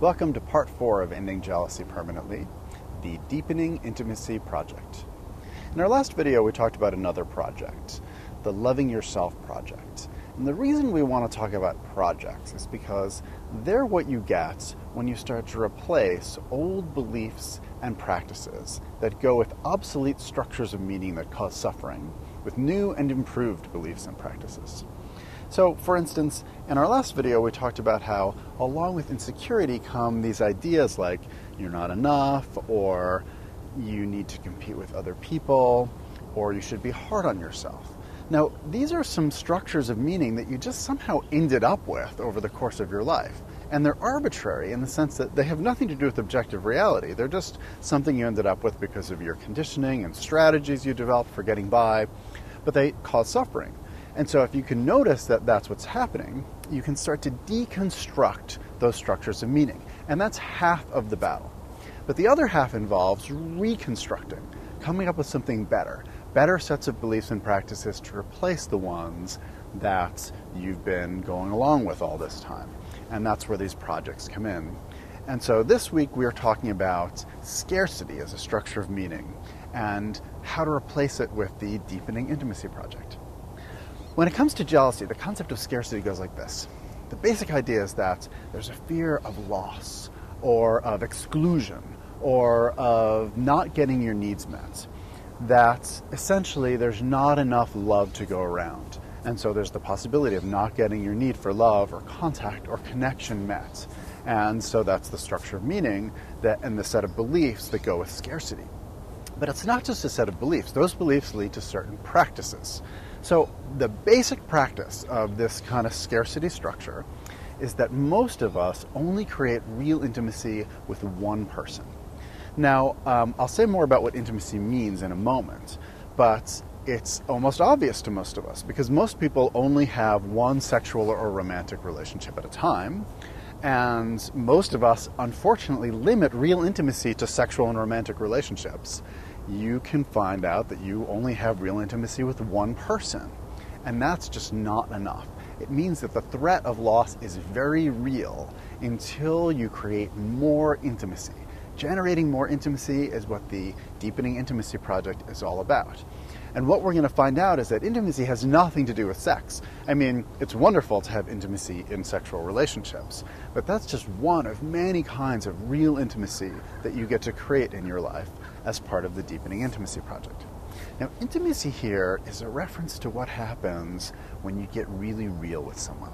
Welcome to part 4 of Ending Jealousy Permanently, the Deepening Intimacy Project. In our last video, we talked about another project, the Loving Yourself Project. And the reason we want to talk about projects is because they're what you get when you start to replace old beliefs and practices that go with obsolete structures of meaning that cause suffering with new and improved beliefs and practices. So, for instance, in our last video, we talked about how along with insecurity come these ideas like you're not enough, or you need to compete with other people, or you should be hard on yourself. Now, these are some structures of meaning that you just somehow ended up with over the course of your life. And they're arbitrary in the sense that they have nothing to do with objective reality. They're just something you ended up with because of your conditioning and strategies you developed for getting by, but they cause suffering. And so if you can notice that that's what's happening, you can start to deconstruct those structures of meaning. And that's half of the battle. But the other half involves reconstructing, coming up with something better sets of beliefs and practices to replace the ones that you've been going along with all this time. And that's where these projects come in. And so this week we are talking about scarcity as a structure of meaning and how to replace it with the Deepening Intimacy Project. When it comes to jealousy, the concept of scarcity goes like this. The basic idea is that there's a fear of loss, or of exclusion, or of not getting your needs met. That essentially there's not enough love to go around. And so there's the possibility of not getting your need for love or contact or connection met. And so that's the structure of meaning and the set of beliefs that go with scarcity. But it's not just a set of beliefs. Those beliefs lead to certain practices. So the basic practice of this kind of scarcity structure is that most of us only create real intimacy with one person. Now, I'll say more about what intimacy means in a moment, but it's almost obvious to most of us because most people only have one sexual or romantic relationship at a time, and most of us unfortunately limit real intimacy to sexual and romantic relationships. You can find out that you only have real intimacy with one person, and that's just not enough. It means that the threat of loss is very real until you create more intimacy. Generating more intimacy is what the Deepening Intimacy Project is all about. And what we're going to find out is that intimacy has nothing to do with sex. I mean, it's wonderful to have intimacy in sexual relationships, but that's just one of many kinds of real intimacy that you get to create in your life as part of the Deepening Intimacy Project. Now, intimacy here is a reference to what happens when you get really real with someone.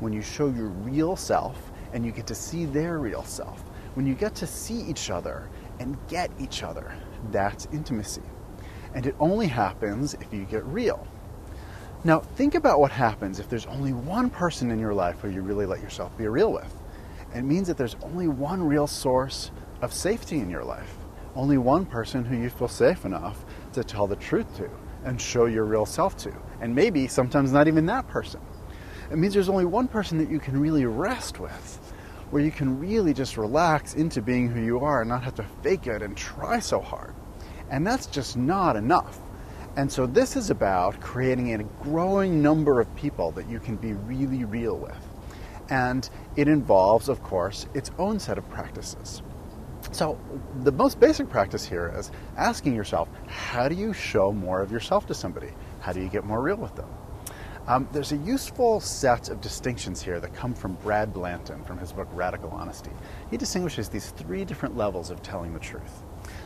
When you show your real self and you get to see their real self. When you get to see each other and get each other, that's intimacy. And it only happens if you get real. Now, think about what happens if there's only one person in your life who you really let yourself be real with. It means that there's only one real source of safety in your life. Only one person who you feel safe enough to tell the truth to and show your real self to. And maybe sometimes not even that person. It means there's only one person that you can really rest with, where you can really just relax into being who you are and not have to fake it and try so hard. And that's just not enough. And so this is about creating a growing number of people that you can be really real with. And it involves, of course, its own set of practices. So the most basic practice here is asking yourself, how do you show more of yourself to somebody? How do you get more real with them? There's a useful set of distinctions here that come from Brad Blanton from his book Radical Honesty. He distinguishes these 3 different levels of telling the truth.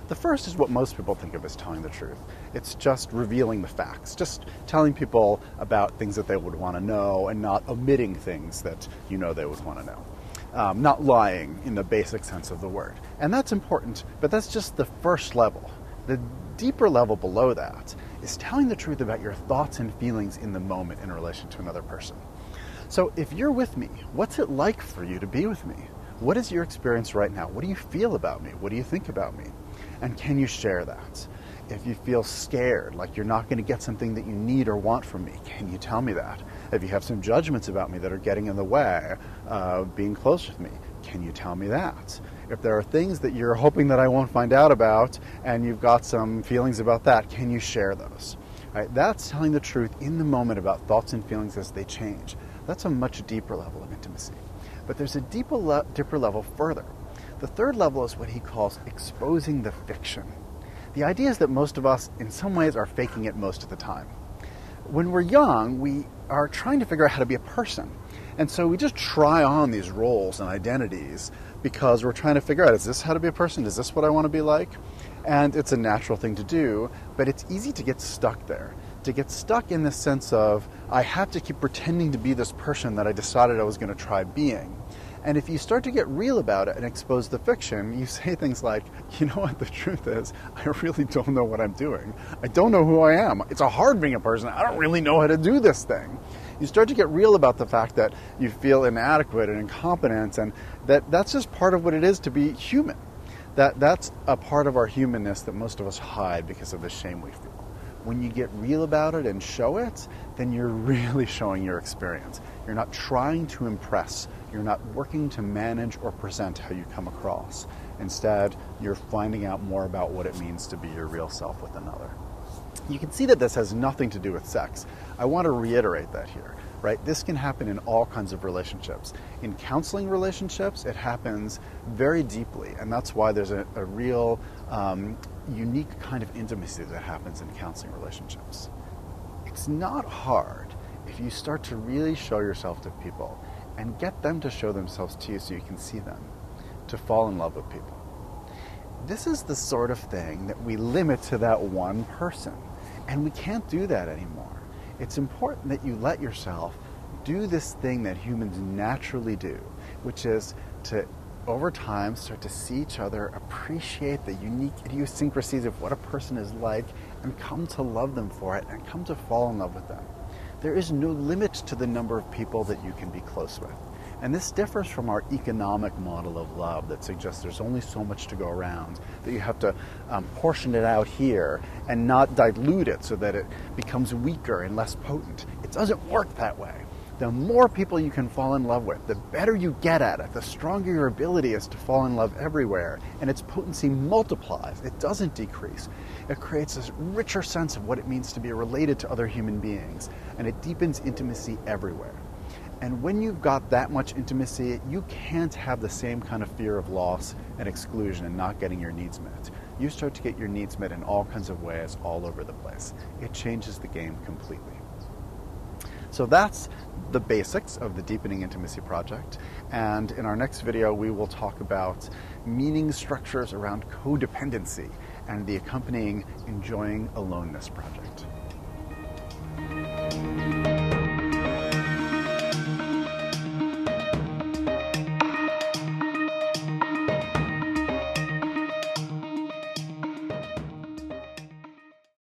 The first is what most people think of as telling the truth. It's just revealing the facts, just telling people about things that they would want to know and not omitting things that you know they would want to know. Not lying in the basic sense of the word. And that's important, but that's just the first level. The deeper level below that is telling the truth about your thoughts and feelings in the moment in relation to another person. So if you're with me, what's it like for you to be with me? What is your experience right now? What do you feel about me? What do you think about me? And can you share that? If you feel scared, like you're not going to get something that you need or want from me, can you tell me that? If you have some judgments about me that are getting in the way of being close with me, can you tell me that? If there are things that you're hoping that I won't find out about and you've got some feelings about that, can you share those? Right? That's telling the truth in the moment about thoughts and feelings as they change. That's a much deeper level of intimacy. But there's a deeper level further. The third level is what he calls exposing the fiction. The idea is that most of us, in some ways, are faking it most of the time. When we're young, we are trying to figure out how to be a person. And so we just try on these roles and identities because we're trying to figure out, is this how to be a person? Is this what I want to be like? And it's a natural thing to do, but it's easy to get stuck there. To get stuck in the sense of, I have to keep pretending to be this person that I decided I was going to try being. And if you start to get real about it and expose the fiction, you say things like, you know what, the truth is, I really don't know what I'm doing. I don't know who I am. It's hard being a person. I don't really know how to do this thing. You start to get real about the fact that you feel inadequate and incompetent, and that's just part of what it is to be human. That's a part of our humanness that most of us hide because of the shame we feel. When you get real about it and show it, then you're really showing your experience. You're not trying to impress. You're not working to manage or present how you come across. Instead, you're finding out more about what it means to be your real self with another. You can see that this has nothing to do with sex. I want to reiterate that here, right? This can happen in all kinds of relationships. In counseling relationships, it happens very deeply, and that's why there's a real unique kind of intimacy that happens in counseling relationships. It's not hard if you start to really show yourself to people and get them to show themselves to you so you can see them, to fall in love with people. This is the sort of thing that we limit to that one person, and we can't do that anymore. It's important that you let yourself do this thing that humans naturally do, which is to, over time, start to see each other, appreciate the unique idiosyncrasies of what a person is like, and come to love them for it, and come to fall in love with them. There is no limit to the number of people that you can be close with. And this differs from our economic model of love that suggests there's only so much to go around, that you have to portion it out here and not dilute it so that it becomes weaker and less potent. It doesn't work that way. The more people you can fall in love with, the better you get at it, the stronger your ability is to fall in love everywhere, and its potency multiplies. It doesn't decrease. It creates this richer sense of what it means to be related to other human beings, and it deepens intimacy everywhere. And when you've got that much intimacy, you can't have the same kind of fear of loss and exclusion and not getting your needs met. You start to get your needs met in all kinds of ways all over the place. It changes the game completely. So that's the basics of the Deepening Intimacy Project. And in our next video, we will talk about meaning structures around codependency and the accompanying Enjoying Aloneness project.